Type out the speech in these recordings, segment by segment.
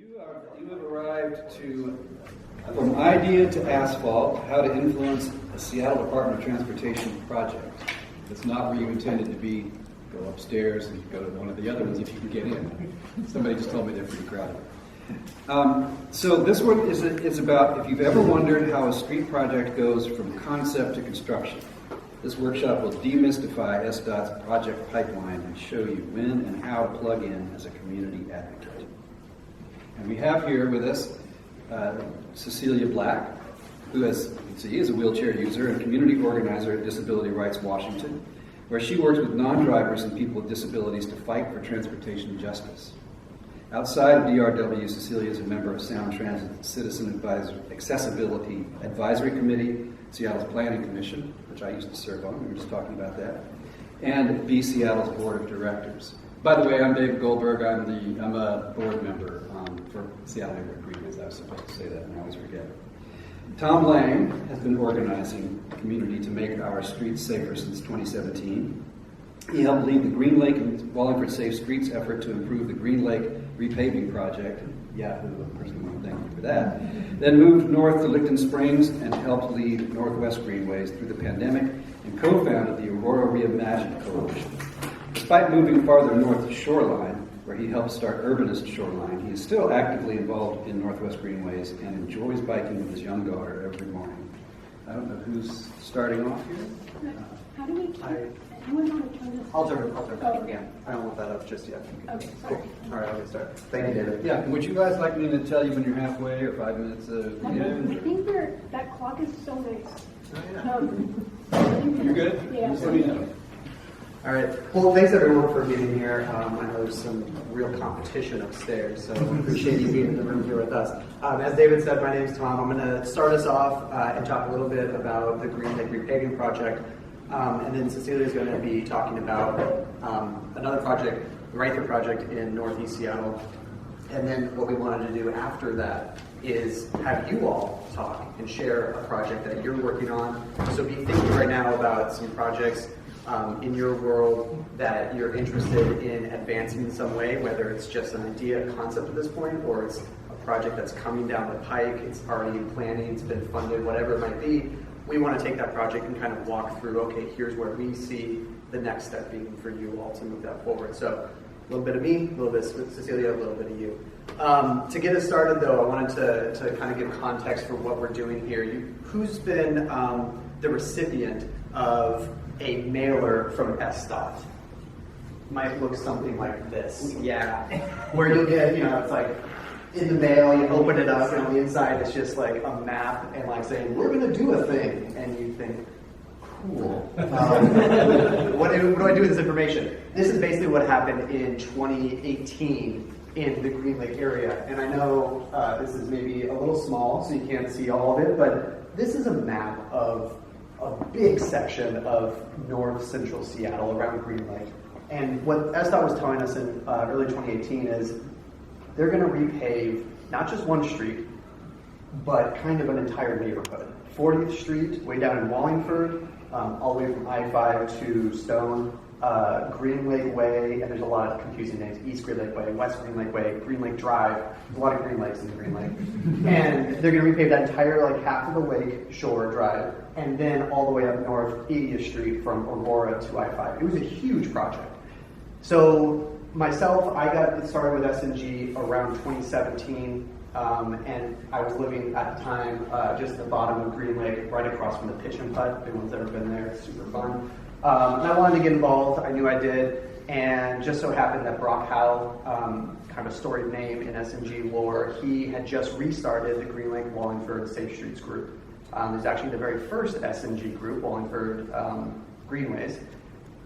You have arrived to, from idea to asphalt, how to influence a Seattle Department of Transportation project. It's not where you intended to be. Go upstairs and go to one of the other ones if you can get in. Somebody just told me they're pretty crowded. So this one is about if you've ever wondered how a street project goes from concept to construction. This workshop will demystify SDOT's project pipeline and show you when and how to plug in as a community advocate. And we have here with us Cecelia Black, who, as you can see, is a wheelchair user and community organizer at Disability Rights Washington, where she works with non-drivers and people with disabilities to fight for transportation justice. Outside of DRW, Cecelia is a member of Sound Transit Citizen Accessibility Advisory Committee, Seattle's Planning Commission, which I used to serve on, we were just talking about that, and Be Seattle's Board of Directors. By the way, I'm David Goldberg. I'm a board member for Seattle Neighborhood Greenways. I was supposed to say that and I always forget. Tom Lang has been organizing the community to make our streets safer since 2017. He helped lead the Green Lake and Wallingford Safe Streets effort to improve the Green Lake repaving project. Yahoo, I personally want to thank you for that. Then moved north to Licton Springs and helped lead Northwest Greenways through the pandemic and co-founded the Aurora Reimagined Coalition. Despite moving farther north to Shoreline, where he helped start Urbanist Shoreline, he is still actively involved in Northwest Greenways and enjoys biking with his young daughter every morning. I don't know who's starting off here. How do we keep, anyone want to turn this? I'll turn it. Oh, Yeah, I don't want that up just yet. okay, Cool. sorry. All right, I'll get started. Thank you, David. Yeah, would you guys like me to tell you when you're halfway or 5 minutes I in? think that clock is so nice. Oh, yeah. You're good? Yeah. Just let me know. All right. Well, thanks everyone for being here. I know there's some real competition upstairs, so appreciate you being in the room here with us. As David said, my name's Tom. I'm going to start us off and talk a little bit about the Green Lake repaving project. And then Cecelia is going to be talking about another project, the Writer project in Northeast Seattle. And then what we wanted to do after that is have you all talk and share a project that you're working on. So be thinking right now about some projects in your world that you're interested in advancing in some way, whether it's just an idea, a concept at this point, or it's a project that's coming down the pike, it's already in planning, it's been funded, whatever it might be. We want to take that project and kind of walk through, okay, here's where we see the next step being for you all to move that forward. So a little bit of me, a little bit of Cecelia, a little bit of you. To get us started though, I wanted to kind of give context for what we're doing here. Who's been the recipient of a mailer from SDOT? Might look something like this. Yeah. Where you'll get, it's like in the mail, you open it up, and on the inside it's just like a map and like saying, we're going to do a thing. And you think, cool. What do I do with this information? This is basically what happened in 2018 in the Green Lake area. And I know this is maybe a little small, so you can't see all of it, but this is a map of a big section of north central Seattle around Green Lake. And what SDOT was telling us in early 2018 is they're going to repave not just one street, but kind of an entire neighborhood. 40th Street, way down in Wallingford, all the way from I-5 to Stone, Green Lake Way, and there's a lot of confusing names, East Green Lake Way, West Green Lake Way, Green Lake Drive, there's a lot of Green Lakes in the Green Lake. And they're going to repave that entire half of the lake shore drive, and then all the way up north, 80th Street from Aurora to I-5. It was a huge project. So myself, I got started with SNG around 2017, and I was living at the time just at the bottom of Green Lake, right across from the Pitch and Putt. If anyone's ever been there, it's super fun. And I wanted to get involved. I knew I did, and just so happened that Brock Howell, kind of a storied name in SNG lore, he had just restarted the Green Lake Wallingford Safe Streets group. It was actually the very first SNG group, Wallingford Greenways,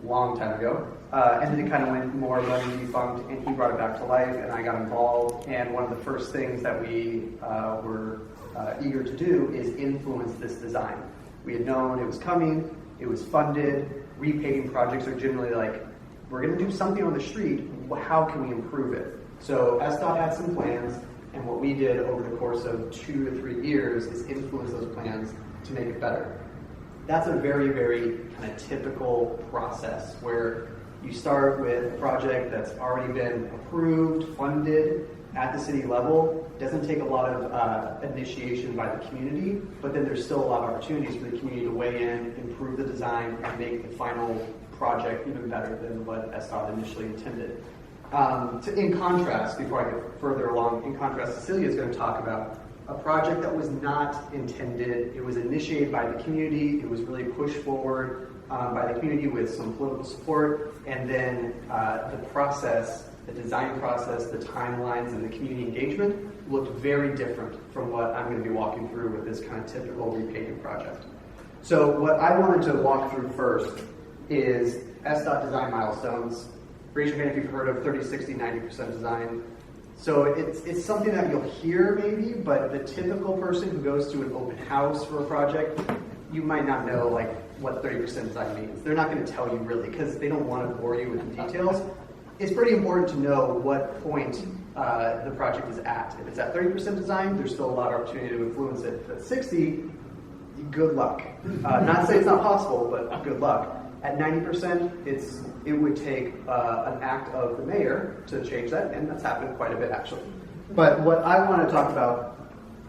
long time ago. And then it kind of went more running defunct, and he brought it back to life, and I got involved. And one of the first things that we were eager to do is influence this design. We had known it was coming, it was funded. Repaving projects are generally like, we're going to do something on the street, how can we improve it? So SDOT had some plans, and what we did over the course of 2 to 3 years is influence those plans to make it better. That's a very, very kind of typical process where you start with a project that's already been approved, funded, at the city level. It doesn't take a lot of initiation by the community, but then there's still a lot of opportunities for the community to weigh in, improve the design, and make the final project even better than what SDOT initially intended. In contrast, before I get further along, in contrast, Cecelia is going to talk about a project that was not intended. It was initiated by the community. It was really pushed forward by the community with some political support, and then the process, the design process, the timelines, and the community engagement looked very different from what I'm going to be walking through with this kind of typical repaving project. So what I wanted to walk through first is SDOT design milestones. Raise your hand if you've heard of 30, 60, 90% design. So it's something that you'll hear maybe, but the typical person who goes to an open house for a project, you might not know like what 30% design means. They're not going to tell you really because they don't want to bore you with the details. It's pretty important to know what point the project is at. If it's at 30% design, there's still a lot of opportunity to influence it. If it's 60, good luck. Not to say it's not possible, but good luck. At 90%, it would take an act of the mayor to change that, and that's happened quite a bit actually. But what I want to talk about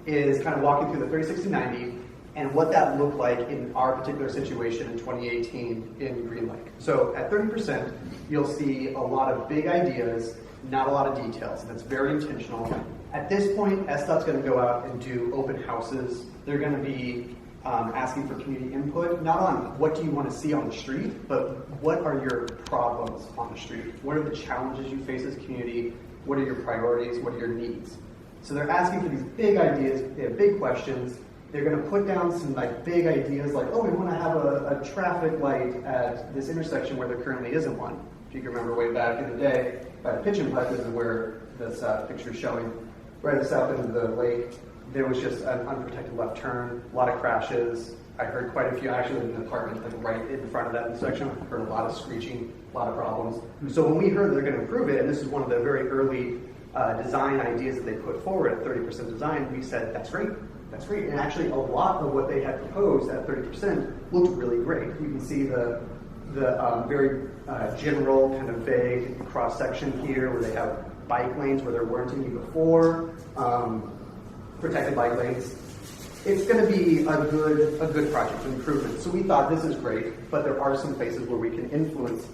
is kind of walking through the 30, 60, 90 and what that looked like in our particular situation in 2018 in Green Lake. So at 30%, you'll see a lot of big ideas, not a lot of details, and that's very intentional. At this point, SDOT's going to go out and do open houses. They're going to be asking for community input, not on what do you want to see on the street, but what are your problems on the street? What are the challenges you face as a community? What are your priorities? What are your needs? So they're asking for these big ideas. They have big questions. They're going to put down some like big ideas like, oh, we want to have a traffic light at this intersection where there currently isn't one. If you can remember way back in the day, by the pitch and putt, this is where this picture is showing. Right at the south end of the lake, there was just an unprotected left turn, a lot of crashes. I heard quite a few, actually in an apartment like right in front of that intersection. I heard a lot of screeching, a lot of problems. So when we heard they're going to improve it, and this is one of the very early design ideas that they put forward at 30% design, we said, that's great. That's great. And actually a lot of what they had proposed at 30% looked really great. You can see the very general kind of vague cross-section here where they have bike lanes where there weren't any before, protected bike lanes. It's going to be a good project, an improvement. So we thought this is great, but there are some places where we can influence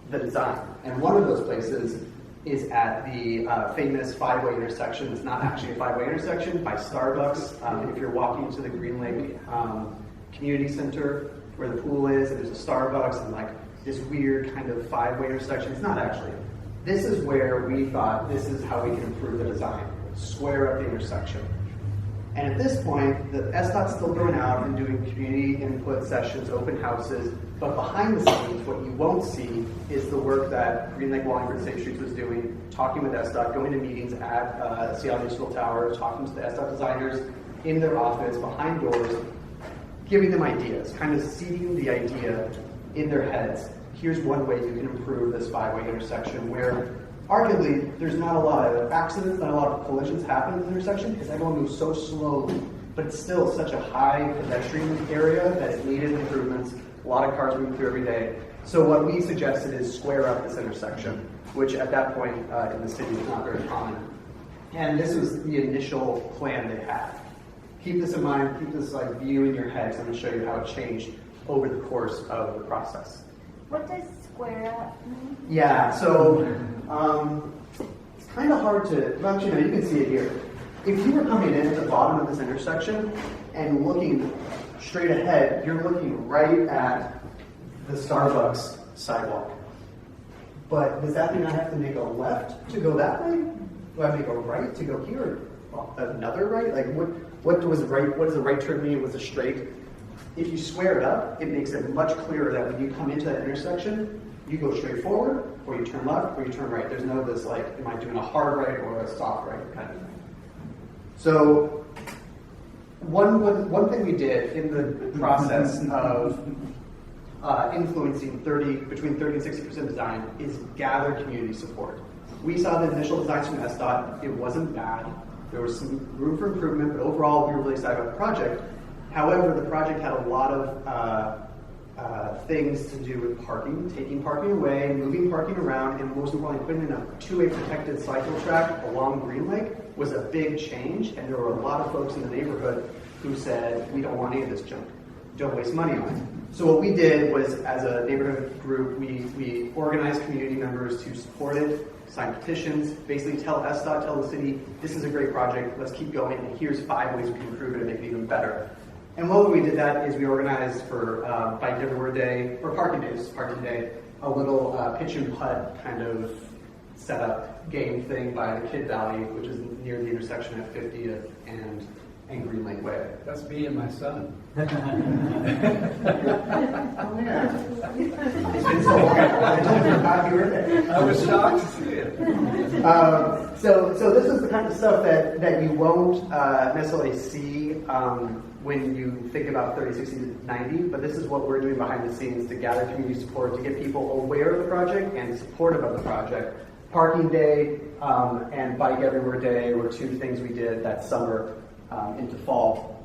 the design. And one of those places is at the famous five-way intersection. It's not actually a five-way intersection, by Starbucks. If you're walking to the Green Lake Community Center where the pool is, and there's a Starbucks and like this weird kind of five-way intersection. It's not actually. This is where we thought this is how we can improve the design. Square up the intersection. And at this point, the SDOT's still going out and doing community input sessions, open houses, but behind the scenes, what you won't see is the work that Green Lake Wallingford Safe Streets was doing, talking with SDOT, going to meetings at Seattle Municipal Tower, talking to the SDOT designers in their office, behind doors, giving them ideas, kind of seeding the idea in their heads. Here's one way you can improve this five-way intersection where arguably there's not a lot of accidents, not a lot of collisions happen in the intersection because everyone moves so slowly, but it's still such a high pedestrian area that it needed improvements. A lot of cars move through every day. So what we suggested is square up this intersection, which at that point in the city was not very common. And this was the initial plan they had. Keep this in mind, keep this like view in your head. I'm going to show you how it changed over the course of the process. What does square up mean? Yeah, so it's kind of hard to, well, actually, no, you can see it here. If you were coming in at the bottom of this intersection and looking straight ahead, you're looking right at the Starbucks sidewalk. But does that mean I have to make a left to go that way? Do I make a right to go here? Well, another right? Like what does a right turn mean? Was a straight? If you square it up, it makes it much clearer that when you come into that intersection, you go straight forward, or you turn left, or you turn right. There's no this like, am I doing a hard right or a soft right kind of thing. So one thing we did in the process of influencing between 30 and 60% design is gather community support. We saw the initial designs from SDOT. It wasn't bad. There was some room for improvement, but overall we were really excited about the project. However, the project had a lot of things to do with parking, taking parking away, moving parking around, and most importantly, putting in a two-way protected cycle track along Green Lake was a big change, and there were a lot of folks in the neighborhood who said, we don't want any of this junk. Don't waste money on it. So what we did was, as a neighborhood group, we organized community members to support it, sign petitions, basically tell SDOT, tell the city, this is a great project, let's keep going, and here's 5 ways we can improve it and make it even better. And while we did that is we organized for Bike Everywhere Day, or Parking Day, a little pitch and putt kind of setup game thing by the Kid Valley, which is near the intersection at 50th and Green Lake Way. That's me and my son. Oh, yeah. It's been so long. I told you happy birthday. I was shocked to see it. So this is the kind of stuff that you won't necessarily see when you think about 30, 60, 90, but this is what we're doing behind the scenes to gather community support, to get people aware of the project and supportive of the project. Parking Day and Bike Everywhere Day were 2 things we did that summer into fall.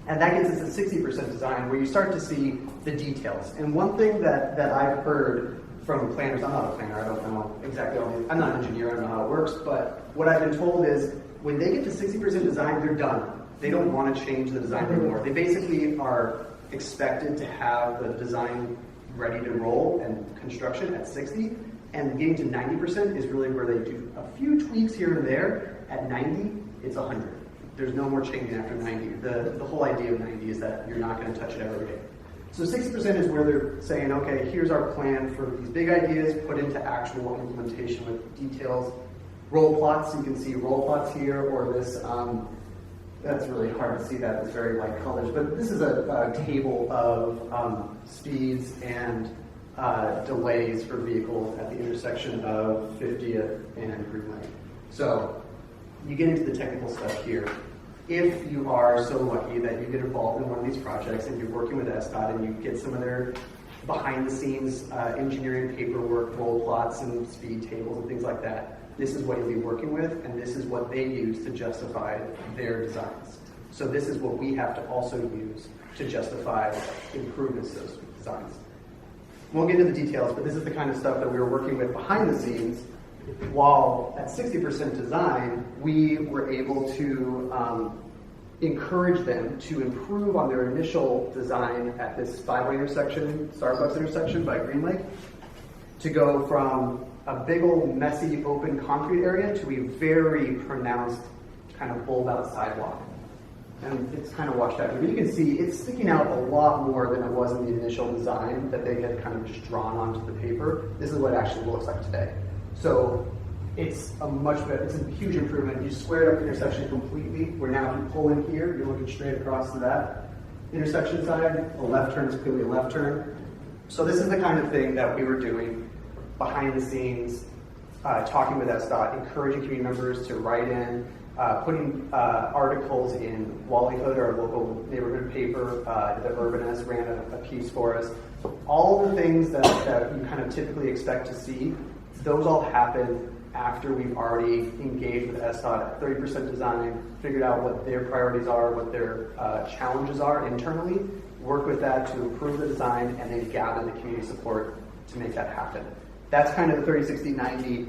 And that gets us to 60% design, where you start to see the details. And one thing that I've heard from planners, I'm not a planner, I don't know exactly all these, I'm not an engineer, I don't know how it works, but what I've been told is when they get to 60% design, they're done. They don't want to change the design anymore. They basically are expected to have the design ready to roll and construction at 60, and getting to 90% is really where they do a few tweaks here and there. At 90, it's 100. There's no more changing after 90. The whole idea of 90 is that you're not going to touch it ever again. So 60% is where they're saying, okay, here's our plan for these big ideas put into actual implementation with details. Roll plots, you can see roll plots here, or this, that's really hard to see that, it's very light colors, but this is a table of speeds and delays for vehicles at the intersection of 50th and Green Lake. So you get into the technical stuff here. If you are so lucky that you get involved in one of these projects and you're working with SDOT and you get some of their behind the scenes engineering paperwork, roll plots and speed tables and things like that, this is what you'll be working with, and this is what they use to justify their designs. So this is what we have to also use to justify improvements to those designs. Won't get into the details, but this is the kind of stuff that we were working with behind the scenes. While at 60% design, we were able to encourage them to improve on their initial design at this 5-way intersection, Starbucks intersection by Green Lake, to go from a big old messy open concrete area to a very pronounced kind of bulb out sidewalk. And it's kind of washed out here, but you can see it's sticking out a lot more than it was in the initial design that they had kind of just drawn onto the paper. This is what it actually looks like today. So it's a much better, it's a huge improvement. You squared up the intersection completely, where now if you pull in here, you're looking straight across to that intersection side. A left turn is clearly a left turn. So this is the kind of thing that we were doing behind the scenes, talking with SDOT, encouraging community members to write in, putting articles in Wallyhood, our local neighborhood paper. The Urbanist ran a piece for us. All the things that you kind of typically expect to see, those all happen after we've already engaged with SDOT at 30% design, figured out what their priorities are, what their challenges are internally, work with that to improve the design, and then gather the community support to make that happen. That's kind of the 30, 60, 90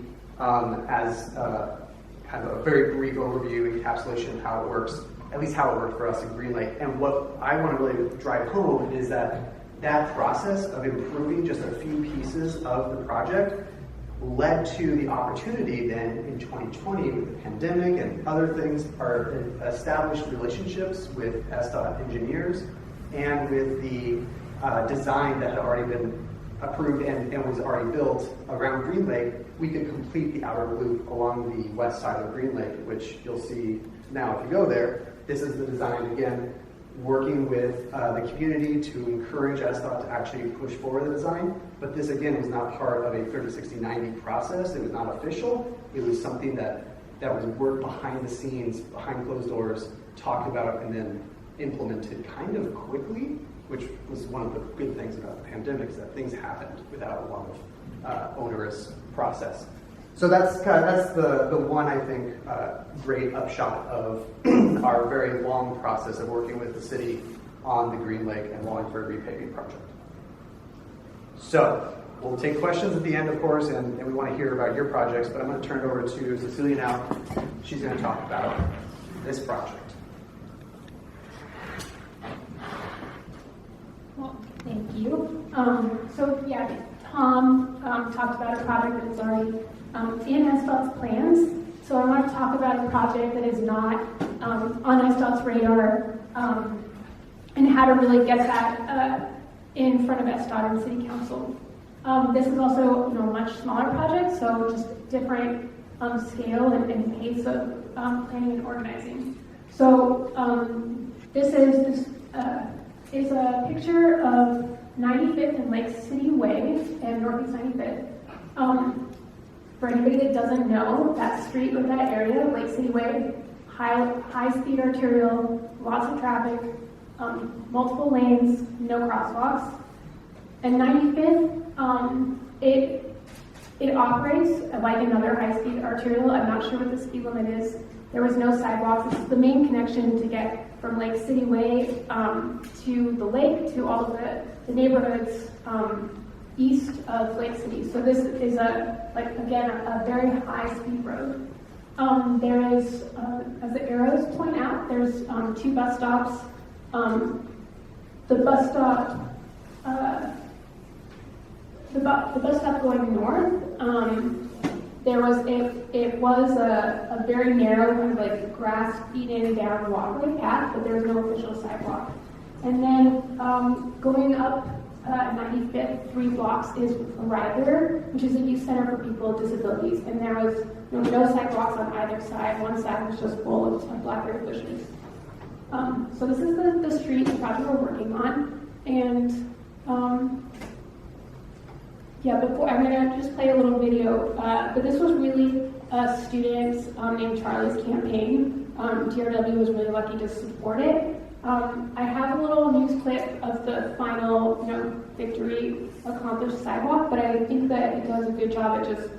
as kind of a very brief overview, encapsulation of how it works, at least how it worked for us in Green Lake. And what I want to really drive home is that process of improving just a few pieces of the project led to the opportunity then in 2020 with the pandemic and other things, are established relationships with SDOT engineers and with the design that had already been approved and was already built around Green Lake. We could complete the outer loop along the west side of Green Lake, which you'll see now if you go there. This is the design again, working with the community to encourage SDOT to actually push forward the design. But this again was not part of a 30, 60, 90 process. It was not official. It was something that was worked behind the scenes, behind closed doors, talked about and then implemented kind of quickly, which was one of the good things about the pandemic, is that things happened without a lot of onerous process. So that's the one, I think, great upshot of our very long process of working with the city on the Green Lake and Wallingford repaving project. So we'll take questions at the end, of course, and we want to hear about your projects, but I'm going to turn it over to Cecelia now. She's going to talk about this project. Well, thank you. So yeah, Tom talked about a project that is already in Asphalt's plans. So I want to talk about a project that is not on Asphalt's radar and how to really get that in front of SDOT and City Council. This is also a much smaller project, so just different scale and pace of planning and organizing. So this is a picture of 95th and Lake City Way and Northeast 95th. For anybody that doesn't know, that street with that area, Lake City Way, high-speed arterial, lots of traffic, multiple lanes, no crosswalks. And 95th, it operates like another high-speed arterial. I'm not sure what the speed limit is. There was no sidewalks. This is the main connection to get from Lake City Way to the lake, to all of the neighborhoods east of Lake City. So this is a very high-speed road. There is, as the arrows point out, there's 2 bus stops. The bus stop going north, it was a very narrow kind of like grass feed-in down walkway path, but there was no official sidewalk. And then going up 95th, 3 blocks is Ryder, which is a youth center for people with disabilities, and there was no sidewalks on either side. One side was just full of blackberry bushes. So this is the street project we're working on, and before I'm gonna just play a little video, but this was really a student named Charlie's campaign. TRW was really lucky to support it. I have a little news clip of the final, victory accomplished sidewalk, but I think that it does a good job at just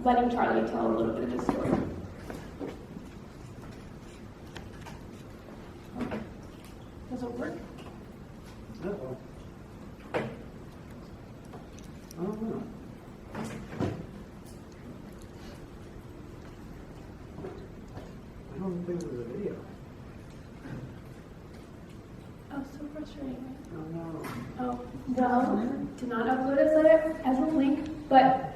letting Charlie tell a little bit of his story. Does it work? Uh-oh. I don't know. I don't think there was a video. Oh, so frustrating. Oh no. Oh, well, did not upload as a link, but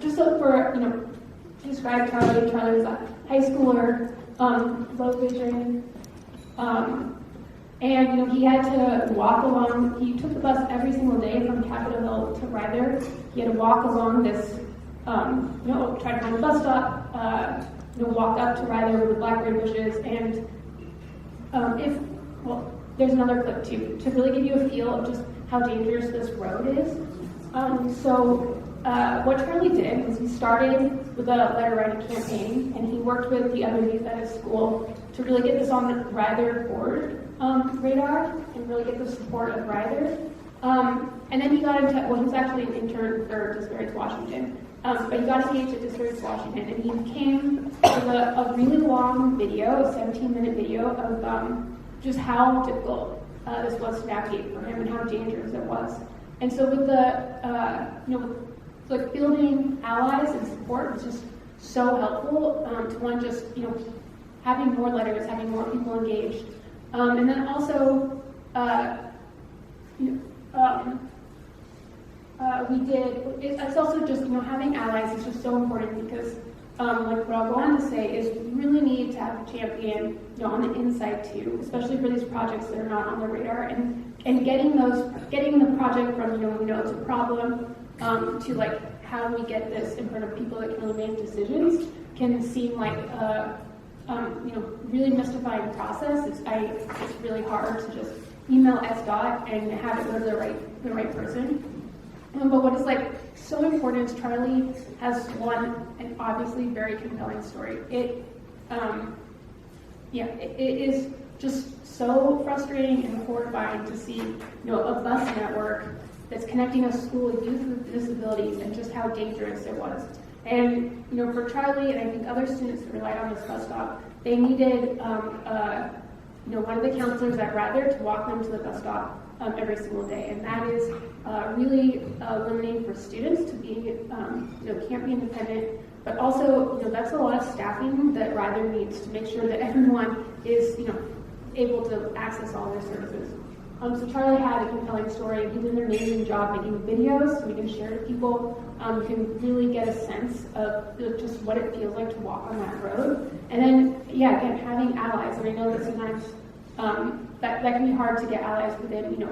just so for, to describe Charlie, Charlie was a high schooler, low vision, and he had to walk along. He took the bus every single day from Capitol Hill to Ryder. He had to walk along this, try to find a bus stop, walk up to Ryder with the blackberry bushes, and there's another clip too to really give you a feel of just how dangerous this road is. What Charlie did was he started with a letter writing campaign, and he worked with the other youth at his school to really get this on the Ryder board radar and really get the support of Ryder. And then he got into, he was actually an intern for Disparage Washington, but he got engaged at Disparage Washington, and he came with a really long video, a 17-minute video of just how difficult this was to navigate for him and how dangerous it was. And so with with building allies and support was just so helpful to one, just having more letters, having more people engaged, and then also we did. It's also just having allies is just so important because what I'll go on to say is we really need to have a champion on the inside too, especially for these projects that are not on the radar, and getting the project from it's a problem to how we get this in front of people that can really make decisions can seem like really mystifying process. It's really hard to just email SDOT and have it go to the right person. But what is so important is Charlie has one and obviously very compelling story. It is just so frustrating and horrifying to see a bus network that's connecting a school of youth with disabilities and just how dangerous it was. And for Charlie and I think other students that relied on this bus stop, they needed one of the counselors at Ryder to walk them to the bus stop every single day, and that is really limiting for students to be, can't be independent, but also, that's a lot of staffing that Ryder needs to make sure that everyone is, able to access all their services. So Charlie had a compelling story. He did an amazing job making videos so we can share to people. You can really get a sense of just what it feels like to walk on that road. And then, again, having allies. And I know that sometimes that can be hard to get allies within,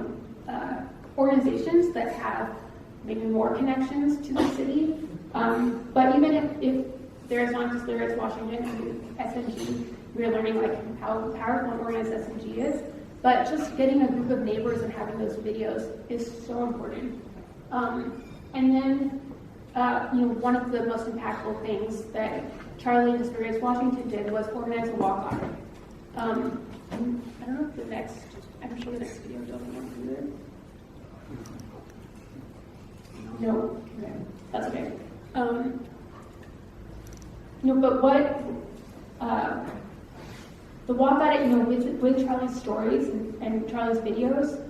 organizations that have maybe more connections to the city. But even if there's not just Lyrics Washington and SNG, we're learning like how powerful and organized SNG is. But just getting a group of neighbors and having those videos is so important. And then, one of the most impactful things that Charlie and Lyrics Washington did was organize a walk on it. I don't know if I can show the next video doesn't want to do it. No, okay, that's okay. But what, the walk on it, with Charlie's stories and Charlie's videos,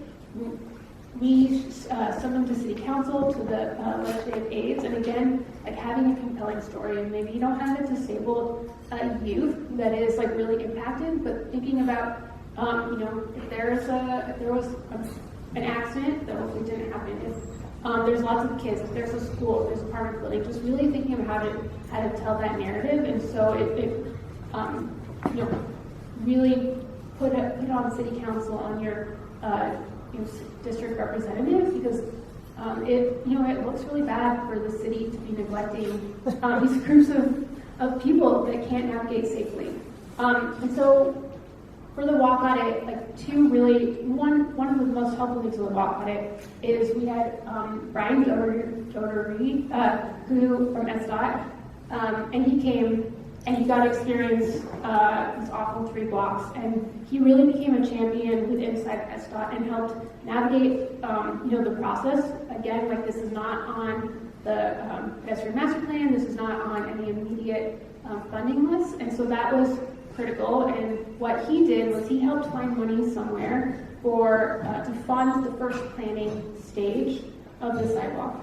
we send them to city council, to the legislative aides, and again, like having a compelling story. And maybe you don't have a disabled youth that is like really impacted, but thinking about, if there was an accident that hopefully didn't happen, if there's lots of kids, if there's a school, if there's an apartment building, just really thinking of how to tell that narrative. And so it really put it on city council, on your district representative, because it looks really bad for the city to be neglecting these groups of people that can't navigate safely. And so for the walk audit, one of the most helpful things of the walk audit is we had Brian Dodery, who from SDOT, and he came and he got to experience these awful 3 blocks, and he really became a champion with inside SDOT and helped navigate the process. Again, this is not on the pedestrian master plan, this is not on any immediate funding list, and so that was critical. And what he did was he helped find money somewhere to fund the first planning stage of the sidewalk.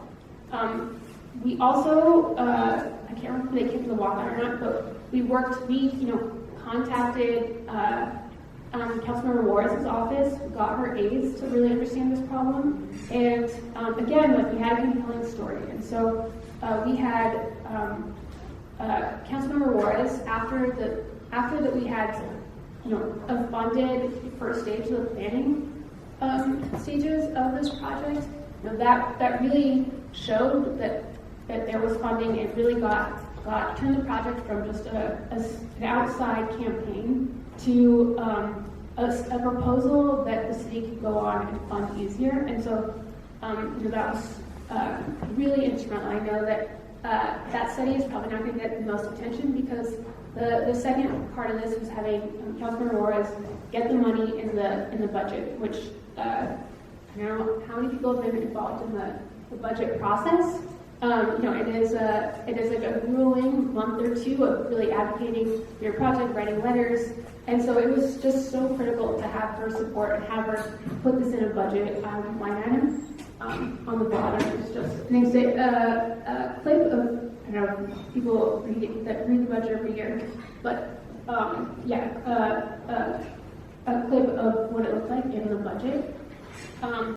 We also, I can't remember if they came to the walkout or not, but we contacted Councilmember Warris's office, got her aides to really understand this problem, and again, we had a compelling story. And so we had Councilmember Warris, after that we had a funded first stage of the planning stages of this project, that really showed that there was funding. It really turned the project from just an outside campaign to a proposal that the city could go on and fund easier. And so that was really instrumental. I know that that study is probably not going to get the most attention because the second part of this was having Councilmember Juarez get the money in the budget, which I don't know how many people have been involved in the budget process. It is like a grueling month or two of really advocating for your project, writing letters, and so it was just so critical to have her support and have her put this in a budget line item on the bottom. It's just a clip of people that read the budget every year, but a clip of what it looked like in the budget.